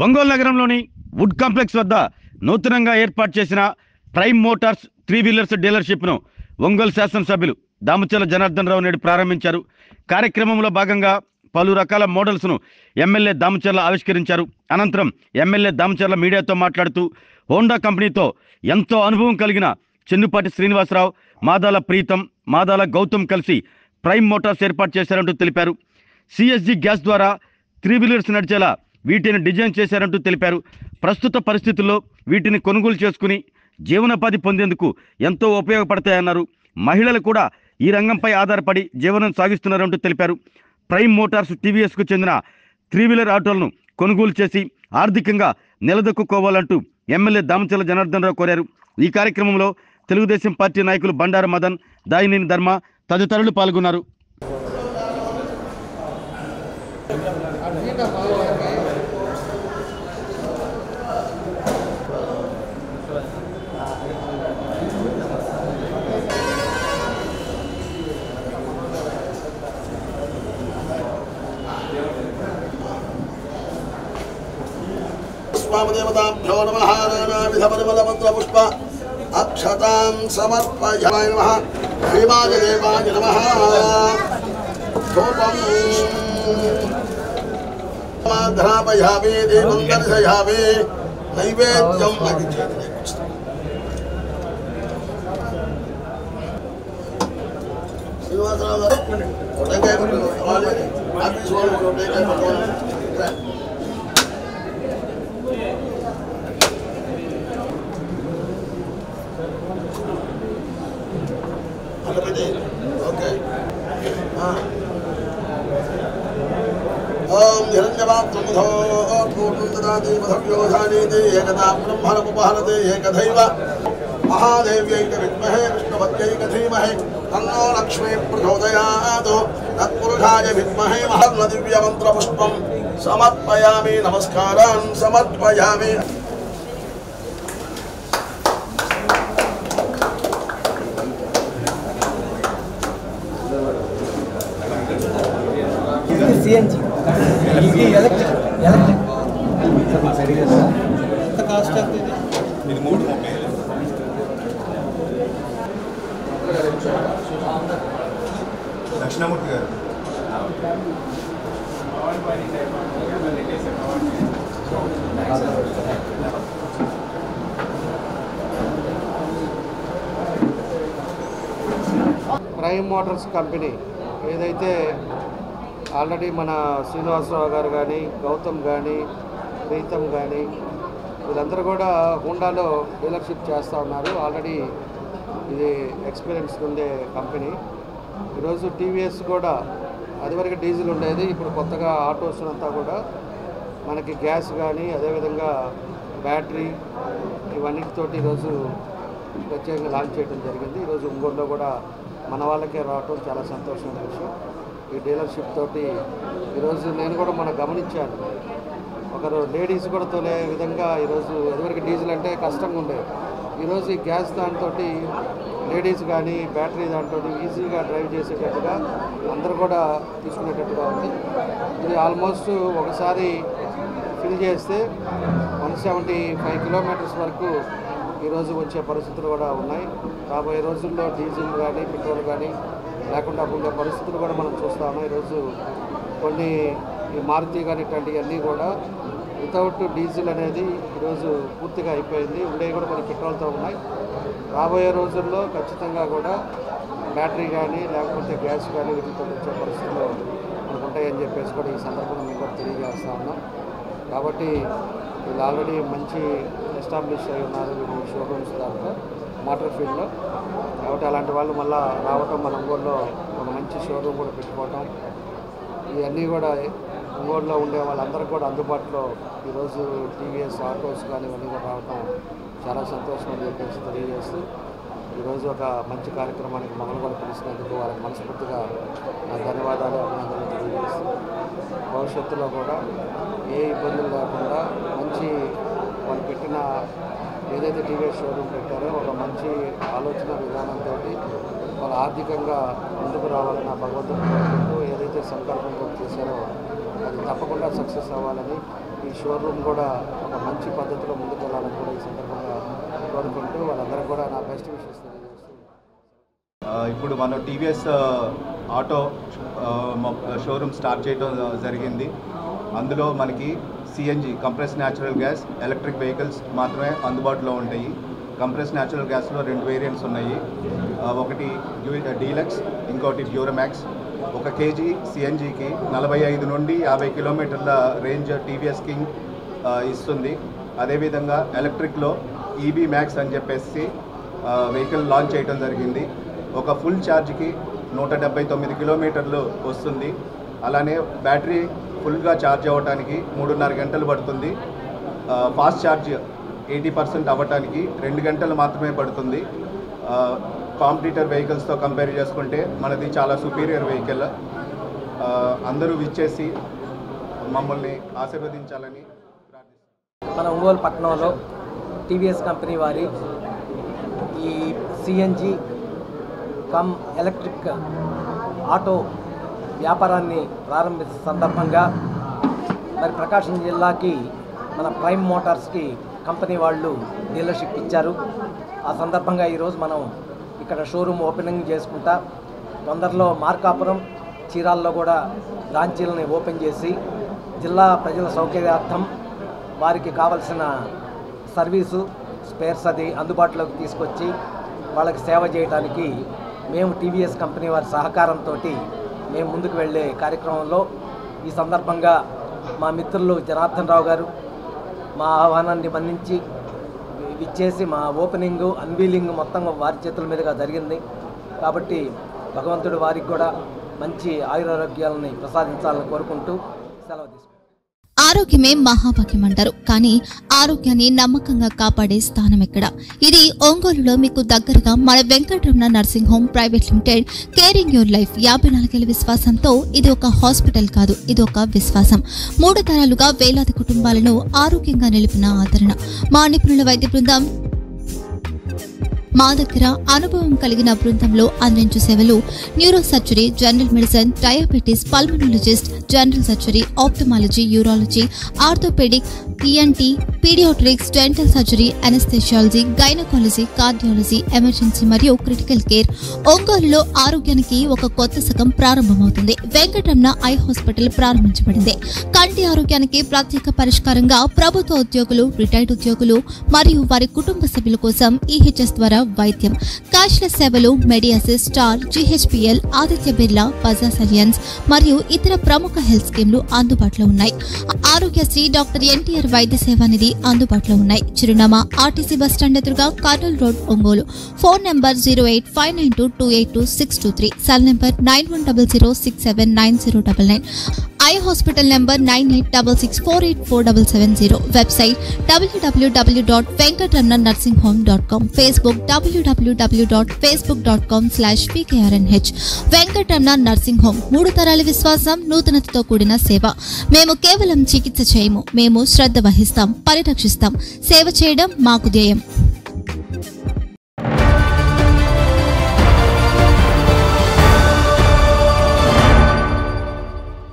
ఒంగోలు నగరంలోని would complex వద్ద నూతనంగా ఏర్పాటు చేసిన ప్రైమ్ మోటార్స్ 3 వీలర్స్ డీలర్షిప్ను ఒంగోలు శాసనసభ్యులు దామచర్ల జనార్దన్ రావు నేడు ప్రారంభించారు. కార్యక్రమంలో భాగంగా పలు రకాల మోడల్స్ను ఎమ్మెల్యే దామచర్ల ఆవిష్కరించారు. అనంతరం ఎమ్మెల్యే దామచర్ల మీడియాతో మాట్లాడుతూ హోండా కంపెనీతో ఎంతో అనుభవం కలిగిన చెన్నుపాటి శ్రీనివాసరావు, మాదాల ప్రీతం, మాదాల గౌతమ్ కలిసి ప్రైమ్ మోటార్స్ ఏర్పాటు చేశారంటూ తెలిపారు. సిఎస్జి గ్యాస్ ద్వారా 3 వీలర్స్ నడిచేలా వీటిని డిజైన్ చేశారంటూ తెలిపారు. ప్రస్తుత పరిస్థితుల్లో వీటిని కొనుగోలు చేసుకుని జీవనోపాధి పొందేందుకు ఎంతో ఉపయోగపడతాయన్నారు. మహిళలు కూడా ఈ రంగంపై ఆధారపడి జీవనం సాగిస్తున్నారంటూ తెలిపారు. ప్రైమ్ మోటార్స్ టీవీఎస్కు చెందిన 3 వీలర్ ఆటోలను కొనుగోలు చేసి ఆర్థికంగా నిలదొక్కుకోవాలంటూ ఎమ్మెల్యే దామచర్ల జనార్దన్ రావు కోరారు. ఈ కార్యక్రమంలో తెలుగుదేశం పార్టీ నాయకులు బండారు మదన్, దాయినేని ధర్మ తదితరులు పాల్గొన్నారు. स्वामदेवताभ्यो नमः नानाविधपरिमलपत्रपुष्प अक्षतां समर्पयामि नमः श्रीमादेवाय नमः धूपं समाधापयामि दीपं दर्शयामि नैवेद्यं Okay. Om Hiranyavatramudho Purnandadati Madhavyodaniti Ekata Brahmanapupahante Ekadhaiva Mahadevyayka Vidmahe Vishnuvatyayka Dhimahe Tanno Lakshmi Prachodayatu Tatpurushaya Vidmahe Mahavnadivya Mantra Pushpam Samarpayami Namaskaram Samarpayami. CNG electric ఎంత కాస్ట్ అవుతుంది? ఇది 330. దక్షిణామూర్తి గారు ప్రైమ్ మోటార్స్ కంపెనీ ఏదైతే ఆల్రెడీ మన శ్రీనివాసరావు గారు కానీ, గౌతమ్ కానీ, ప్రీతం కానీ వీళ్ళందరూ కూడా హోండాలో డీలర్షిప్ చేస్తూ ఉన్నారు. ఆల్రెడీ ఇది ఎక్స్పీరియన్స్ ఉండే కంపెనీ. ఈరోజు టీవీఎస్ కూడా అదివరకు డీజిల్ ఉండేది, ఇప్పుడు కొత్తగా ఆటోస్ అంతా కూడా మనకి గ్యాస్ కానీ అదేవిధంగా బ్యాటరీ ఇవన్నిటితోటి ఈరోజు ప్రత్యేకంగా లాంచ్ చేయడం జరిగింది. ఈరోజు ఒంగోలులో కూడా మన వాళ్ళకే రావటం చాలా సంతోషమైన విషయం. ఈ డీలర్షిప్ తోటి ఈరోజు నేను కూడా మనం గమనించాను, ఒకరు లేడీస్ కూడా తోలే విధంగా ఈరోజు ఎదువరకు డీజిల్ అంటే కష్టంగా ఉండేది. ఈరోజు ఈ గ్యాస్ దాంతో లేడీస్ కానీ బ్యాటరీ దాంతో ఈజీగా డ్రైవ్ చేసేటట్టుగా అందరూ కూడా తీసుకునేటట్టుగా ఉంది. ఇది ఆల్మోస్ట్ ఒకసారి ఫిల్ చేస్తే 175 కిలోమీటర్స్ వరకు ఈరోజు వచ్చే పరిస్థితులు కూడా ఉన్నాయి. రాబోయే రోజుల్లో డీజిల్ కానీ పెట్రోల్ కానీ లేకుండా ఉండే పరిస్థితులు కూడా మనం చూస్తా ఉన్నాం. ఈరోజు కొన్ని ఈ మారుతి కానీ ఇట్లాంటివన్నీ కూడా వితౌట్ డీజిల్ అనేది ఈరోజు పూర్తిగా అయిపోయింది. ఉండేవి కూడా కొన్ని పెట్రోల్తో ఉన్నాయి. రాబోయే రోజుల్లో ఖచ్చితంగా కూడా బ్యాటరీ కానీ లేకపోతే గ్యాస్ కానీ వీటితో వచ్చే పరిస్థితులు మనకు ఉంటాయని చెప్పేసి కూడా ఈ సందర్భంగా మేము కూడా తెలియజేస్తూ ఉన్నాం. కాబట్టి వీళ్ళు ఆల్రెడీ మంచి ఎస్టాబ్లిష్ అయి ఉన్నారు వీళ్ళు షోరూమ్స్ దాంట్లో మోటార్ ఫీల్డ్లో. కాబట్టి అలాంటి వాళ్ళు మళ్ళీ రావటం, మన ఒంగోలులో ఒక మంచి షోరూమ్ కూడా పెట్టుకోవటం, ఇవన్నీ కూడా ఒంగోలులో ఉండే వాళ్ళందరూ కూడా అందుబాటులో ఈరోజు టీవీఎస్ ఆటోస్ కానీ ఇవన్నీ కూడా రావటం చాలా సంతోషం అని చెప్పేసి తెలియజేస్తూ ఈరోజు ఒక మంచి కార్యక్రమానికి మమ్మల్ని కూడా పిలిచినందుకు వాళ్ళకి మనస్ఫూర్తిగా ధన్యవాదాలు, అభినందనలు తెలియజేస్తూ భవిష్యత్తులో కూడా ఏ ఇబ్బందులు లేకుండా మంచి వాళ్ళు పెట్టిన ఏదైతే టీవీఎస్ షోరూమ్ పెట్టారో ఒక మంచి ఆలోచన విధానంతో వాళ్ళు ఆర్థికంగా ముందుకు రావాలని ఆ భగవంతుని కోరుకుంటూ ఏదైతే సంకల్పంతో చేశారో అది తప్పకుండా సక్సెస్ అవ్వాలని ఈ షోరూమ్ కూడా ఒక మంచి పద్ధతిలో ముందుకు వెళ్ళాలని కూడా ఈ సందర్భంగా కోరుకుంటూ వాళ్ళందరూ కూడా నా బెస్ట్ విషెస్ తెలియజేస్తూ ఇప్పుడు మనం టీవీఎస్ ఆటో షోరూమ్ స్టార్ట్ చేయడం జరిగింది. అందులో మనకి CNG compress natural gas electric vehicles మాత్రమే అందుబాటులో ఉంటాయి. కంప్రెస్ న్యాచురల్ గ్యాస్లో 2 వేరియంట్స్ ఉన్నాయి. ఒకటి డీలక్స్, ఇంకోటి డ్యూరమాక్స్. 1 కేజీ సిఎన్జికి 45 నుండి 50 కిలోమీటర్ల రేంజ్ టీవీఎస్ కింగ్ ఇస్తుంది. అదేవిధంగా ఎలక్ట్రిక్లో ఈబీ మ్యాక్స్ అని చెప్పేసి వెహికల్ లాంచ్ చేయడం జరిగింది. ఒక ఫుల్ ఛార్జ్కి 179 కిలోమీటర్లు వస్తుంది. అలానే బ్యాటరీ ఫుల్గా ఛార్జ్ అవ్వడానికి 3.5 గంటలు పడుతుంది. ఫాస్ట్ ఛార్జ్ 80% అవ్వటానికి 2 గంటలు మాత్రమే పడుతుంది. కాంపిటీటర్ వెహికల్స్తో కంపేర్ చేసుకుంటే మనది చాలా సుపీరియర్ వెహికల్. అందరూ విచ్చేసి మమ్మల్ని ఆశీర్వదించాలని ప్రార్థిస్తున్నాను. మన ఒంగోలు పట్టణంలో టీవీఎస్ కంపెనీ వారి ఈ సిఎన్జి కమ్ ఎలక్ట్రిక్ ఆటో వ్యాపారాన్ని ప్రారంభించిన సందర్భంగా మరి ప్రకాశం జిల్లాకి మన ప్రైమ్ మోటార్స్కి కంపెనీ వాళ్ళు డీలర్షిప్ ఇచ్చారు. ఆ సందర్భంగా ఈరోజు మనం ఇక్కడ షోరూమ్ ఓపెనింగ్ చేసుకుంటా తొందరలో మార్కాపురం, చీరాల్లో కూడా బ్రాంచీలని ఓపెన్ చేసి జిల్లా ప్రజల సౌకర్యార్థం వారికి కావలసిన సర్వీసు స్పేర్స్ అది అందుబాటులోకి తీసుకొచ్చి వాళ్ళకి సేవ చేయడానికి మేము టీవీఎస్ కంపెనీ వారి సహకారంతో మేము ముందుకు వెళ్ళే కార్యక్రమంలో ఈ సందర్భంగా మా మిత్రులు జనార్దన్ రావు గారు మా ఆహ్వానాన్ని మన్నించి ఇచ్చేసి మా ఓపెనింగ్ అన్వీలింగ్ మొత్తం వారి చేతుల మీదుగా జరిగింది. కాబట్టి భగవంతుడు వారికి కూడా మంచి ఆయురారోగ్యాలని ప్రసాదించాలని కోరుకుంటూ సెలవు తీసుకుంటాం. ఆరోగ్యమే మహాభాగ్యం అంటారు, కానీ ఆరోగ్యాన్ని నమ్మకంగా కాపాడే స్థానం ఎక్కడ? ఇది ఒంగోలులో మీకు దగ్గరగా మన Venkataramana nursing home private limited. Caring your life 54 ఏళ్ల విశ్వాసంతో ఇది ఒక హాస్పిటల్ కాదు, ఇది ఒక విశ్వాసం. 3 తరాలుగా వేలాది కుటుంబాలను ఆరోగ్యంగా నిలిపిన ఆదరణ. మా నిపుణుల వైద్య బృందం మా దగ్గర అనుభవం కలిగిన బృందంలో అందించే సేవలు neuro surgery, general medicine, diabetes, pulmonologist, general surgery, ophthalmology, urology, orthopaedic, ENT, paediatrics, dental surgery, anaesthesiology, gynaecology, cardiology, emergency మరియు క్రిటికల్ కేర్. ఒంగోలులో ఆరోగ్యానికి ఒక కొత్త శకం ప్రారంభమవుతుంది. వెంకటరమణ ఐ హాస్పిటల్ ప్రారంభించబడింది. కంటి ఆరోగ్యానికి ప్రత్యేక పరిష్కారంగా ప్రభుత్వ ఉద్యోగులు, రిటైర్డ్ ఉద్యోగులు మరియు వారి కుటుంబ సభ్యుల కోసం ఈహెచ్ఎస్ ద్వారా వైద్యం, క్యాష్లెస్ సేవలు, మెడియాసిస్, స్టార్, జీహెచ్పీఎల్, ఆదిత్య బిర్లా, బజాజ్ అలియన్స్ మరియు ఇతర ప్రముఖ హెల్త్ స్కీమ్లు అందుబాటులో ఉన్నాయి. ఆరోగ్యశ్రీ, డాక్టర్ ఎన్టీఆర్ వైద్య సేవానిధి అందుబాటులో ఉన్నాయి. చిరునామా ఆర్టీసీ బస్టాండ్ ఎదురుగా, Kurnool road, Ongole. Phone number 08592282623, cell number 9100679099. Eye hospital number 9866484770. Website www.venkatramananursinghome.com. Facebook www.facebook.com/pkrnh. Venkataramana nursing home, 3 తరాల విశ్వాసం, నూతనతతో కూడిన సేవ. మేము కేవలం చికిత్స చేయము, మేము శ్రద్ధ వహిస్తాం, పరిరక్షిస్తాం. సేవ చేయడం మాకు ధ్యేయం.